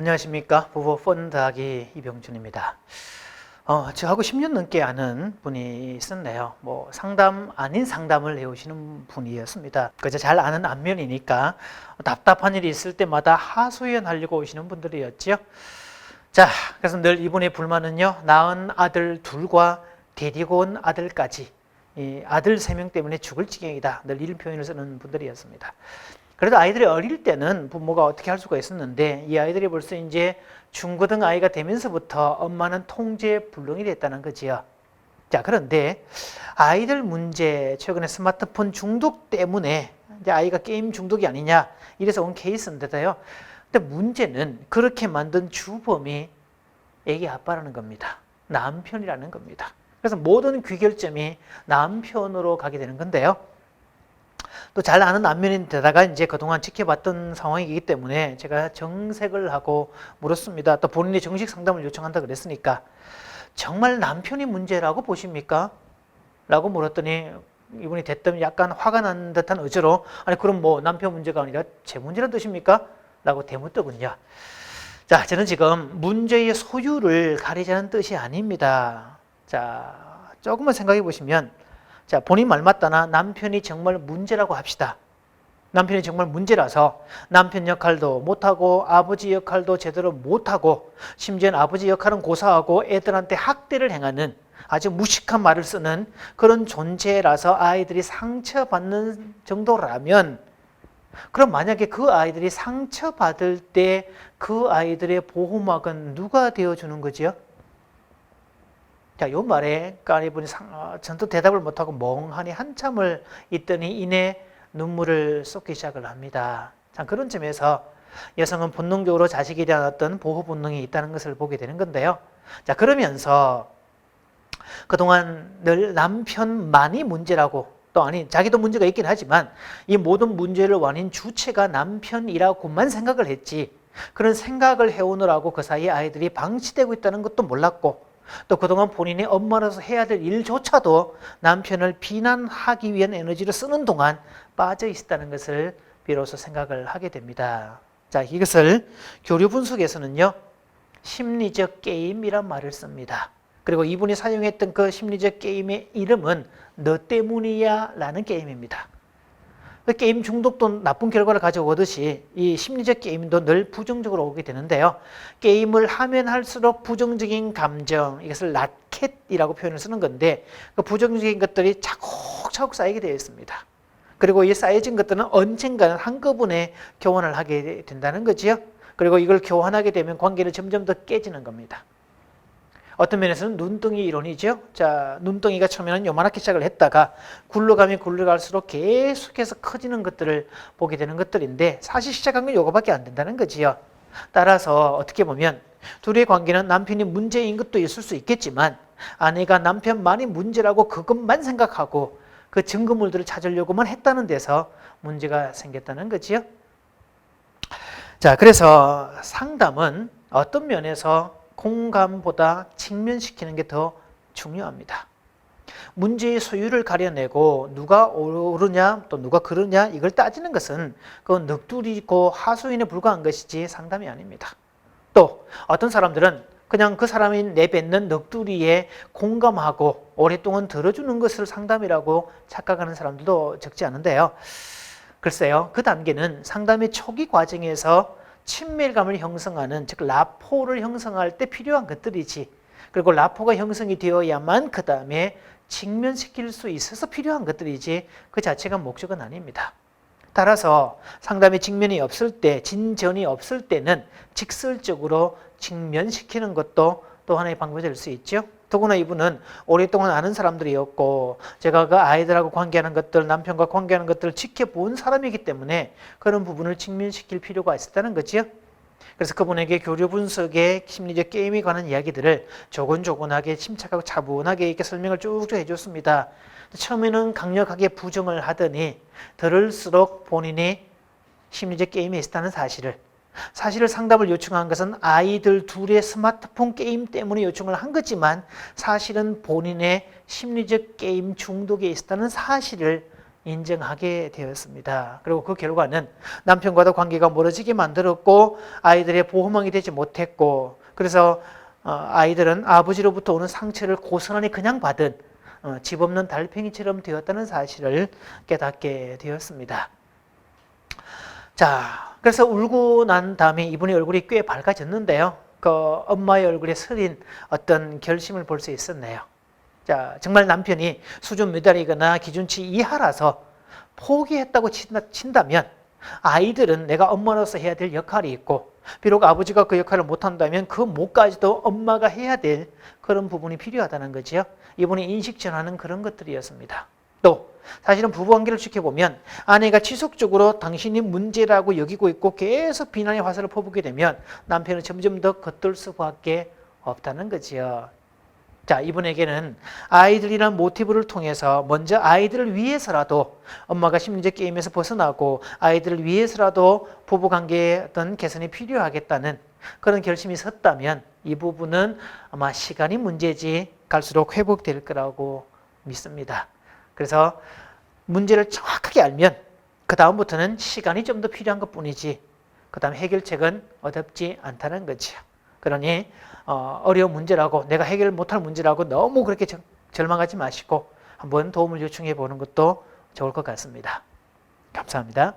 안녕하십니까. 부부 펀 더하기 이병준입니다. 저하고 10년 넘게 아는 분이 있었네요. 상담 아닌 상담을 해오시는 분이었습니다. 그저 잘 아는 안면이니까 답답한 일이 있을 때마다 하소연하려고 오시는 분들이었죠. 자, 그래서 늘 이분의 불만은요, 낳은 아들 둘과 데리고 온 아들까지, 이 아들 3명 때문에 죽을 지경이다. 늘 이런 표현을 쓰는 분들이었습니다. 그래도 아이들이 어릴 때는 부모가 어떻게 할 수가 있었는데, 이 아이들이 벌써 이제 중고등 아이가 되면서부터 엄마는 통제 불능이 됐다는 거지요. 자, 그런데 아이들 문제, 최근에 스마트폰 중독 때문에 이제 아이가 게임 중독이 아니냐 이래서 온 케이스인데도요. 근데 문제는 그렇게 만든 주범이 애기 아빠라는 겁니다. 남편이라는 겁니다. 그래서 모든 귀결점이 남편으로 가게 되는 건데요. 또 잘 아는 안면인데다가 이제 그동안 지켜봤던 상황이기 때문에 제가 정색을 하고 물었습니다. 또 본인이 정식 상담을 요청한다 그랬으니까 정말 남편이 문제라고 보십니까? 라고 물었더니 이분이 대뜸 약간 화가 난 듯한 어조로 아니 그럼 남편 문제가 아니라 제 문제란 뜻입니까? 라고 대묻더군요. 자, 저는 지금 문제의 소유를 가리자는 뜻이 아닙니다. 자, 조금만 생각해 보시면 자, 본인 말 맞다나 남편이 정말 문제라고 합시다. 남편이 정말 문제라서 남편 역할도 못하고 아버지 역할도 제대로 못하고 심지어는 아버지 역할은 고사하고 애들한테 학대를 행하는 아주 무식한 말을 쓰는 그런 존재라서 아이들이 상처받는 정도라면 그럼 만약에 그 아이들이 상처받을 때 그 아이들의 보호막은 누가 되어주는 거죠? 자, 요 말에 까니분이 전또 대답을 못하고 멍하니 한참을 있더니 이내 눈물을 쏟기 시작을 합니다. 자, 그런 점에서 여성은 본능적으로 자식에 대한 어떤 보호 본능이 있다는 것을 보게 되는 건데요. 자, 그러면서 그동안 늘 남편만이 문제라고 또 아니 자기도 문제가 있긴 하지만 이 모든 문제를 원인 주체가 남편이라고만 생각을 했지 그런 생각을 해오느라고 그 사이에 아이들이 방치되고 있다는 것도 몰랐고 또 그동안 본인이 엄마로서 해야 될 일조차도 남편을 비난하기 위한 에너지를 쓰는 동안 빠져 있었다는 것을 비로소 생각을 하게 됩니다. 자, 이것을 교류 분석에서는요, 심리적 게임이란 말을 씁니다. 그리고 이분이 사용했던 그 심리적 게임의 이름은 너 때문이야 라는 게임입니다. 게임 중독도 나쁜 결과를 가져오듯이 이 심리적 게임도 늘 부정적으로 오게 되는데요. 게임을 하면 할수록 부정적인 감정, 이것을 라켓이라고 표현을 쓰는 건데 그 부정적인 것들이 차곡차곡 쌓이게 되어 있습니다. 그리고 이 쌓여진 것들은 언젠가는 한꺼번에 교환을 하게 된다는 거지요. 그리고 이걸 교환하게 되면 관계는 점점 더 깨지는 겁니다. 어떤 면에서는 눈덩이 이론이죠. 자, 눈덩이가 처음에는 요만하게 시작을 했다가 굴러가면 굴러갈수록 계속해서 커지는 것들을 보게 되는 것들인데 사실 시작한 건 요거밖에 안 된다는 거지요. 따라서 어떻게 보면 둘의 관계는 남편이 문제인 것도 있을 수 있겠지만 아내가 남편만이 문제라고 그것만 생각하고 그 증거물들을 찾으려고만 했다는 데서 문제가 생겼다는 거지요. 자, 그래서 상담은 어떤 면에서 공감보다 직면시키는 게 더 중요합니다. 문제의 소유를 가려내고 누가 옳으냐 또 누가 그르냐 이걸 따지는 것은 그건 넋두리고 하소연에 불과한 것이지 상담이 아닙니다. 또 어떤 사람들은 그냥 그 사람이 내뱉는 넋두리에 공감하고 오랫동안 들어주는 것을 상담이라고 착각하는 사람들도 적지 않은데요. 글쎄요, 그 단계는 상담의 초기 과정에서 친밀감을 형성하는 즉 라포를 형성할 때 필요한 것들이지 그리고 라포가 형성이 되어야만 그 다음에 직면시킬 수 있어서 필요한 것들이지 그 자체가 목적은 아닙니다. 따라서 상담의 직면이 없을 때 진전이 없을 때는 직설적으로 직면시키는 것도 또 하나의 방법이 될 수 있죠. 더구나 이분은 오랫동안 아는 사람들이었고 제가 그 아이들하고 관계하는 것들 남편과 관계하는 것들을 지켜본 사람이기 때문에 그런 부분을 직면시킬 필요가 있었다는 거죠. 그래서 그분에게 교류 분석의 심리적 게임에 관한 이야기들을 조곤조곤하게 침착하고 차분하게 이렇게 설명을 쭉쭉 해줬습니다. 처음에는 강력하게 부정을 하더니 들을수록 본인이 심리적 게임에 있었다는 사실을 상담을 요청한 것은 아이들 둘의 스마트폰 게임 때문에 요청을 한 거지만 사실은 본인의 심리적 게임 중독에 있었다는 사실을 인정하게 되었습니다. 그리고 그 결과는 남편과도 관계가 멀어지게 만들었고 아이들의 보호망이 되지 못했고, 그래서 아이들은 아버지로부터 오는 상처를 고스란히 그냥 받은 집 없는 달팽이처럼 되었다는 사실을 깨닫게 되었습니다. 자, 그래서 울고 난 다음에 이분의 얼굴이 꽤 밝아졌는데요. 그 엄마의 얼굴에 서린 어떤 결심을 볼 수 있었네요. 자, 정말 남편이 수준 미달이거나 기준치 이하라서 포기했다고 친다면 아이들은 내가 엄마로서 해야 될 역할이 있고, 비록 아버지가 그 역할을 못한다면 그 몫까지도 엄마가 해야 될 그런 부분이 필요하다는 거죠. 이분이 인식 전하는 그런 것들이었습니다. 또 사실은 부부관계를 지켜보면 아내가 지속적으로 당신이 문제라고 여기고 있고 계속 비난의 화살을 퍼붓게 되면 남편은 점점 더 겉돌 수밖에 없다는 거지요. 자, 이분에게는 아이들이란 모티브를 통해서 먼저 아이들을 위해서라도 엄마가 심리적 게임에서 벗어나고 아이들을 위해서라도 부부관계의 어떤 개선이 필요하겠다는 그런 결심이 섰다면 이 부분은 아마 시간이 문제지 갈수록 회복될 거라고 믿습니다. 그래서 문제를 정확하게 알면 그 다음부터는 시간이 좀 더 필요한 것뿐이지 그 다음 해결책은 어렵지 않다는 거죠. 그러니 어려운 문제라고, 내가 해결 못할 문제라고 너무 그렇게 절망하지 마시고 한번 도움을 요청해 보는 것도 좋을 것 같습니다. 감사합니다.